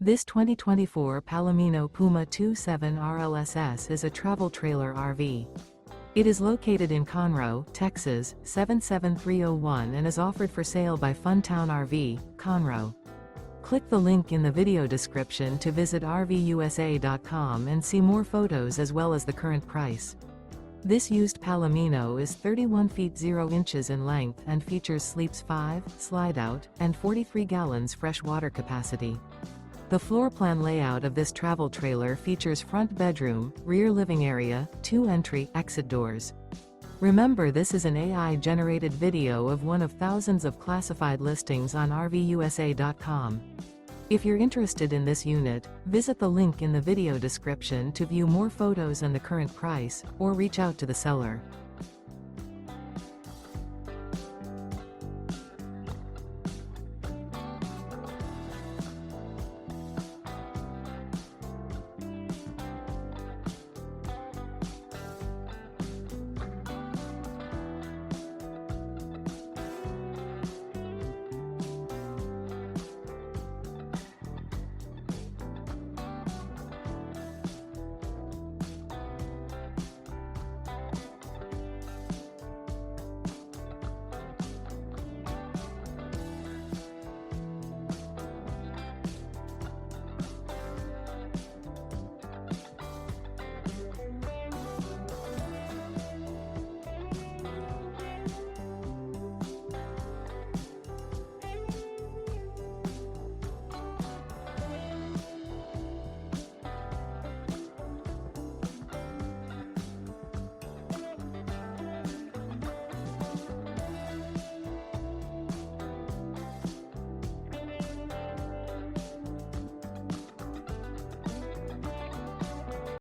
This 2024 Palomino Puma 27 RLSS is a travel trailer RV. It is located in Conroe, Texas, 77301 and is offered for sale by Funtown RV, Conroe. Click the link in the video description to visit RVUSA.com and see more photos as well as the current price. This used Palomino is 31 feet 0 inches in length and features sleeps 5, slide-out, and 43 gallons fresh water capacity. The floor plan layout of this travel trailer features front bedroom, rear living area, 2 entry/exit doors. Remember, this is an AI-generated video of one of thousands of classified listings on RVUSA.com. If you're interested in this unit, visit the link in the video description to view more photos and the current price, or reach out to the seller.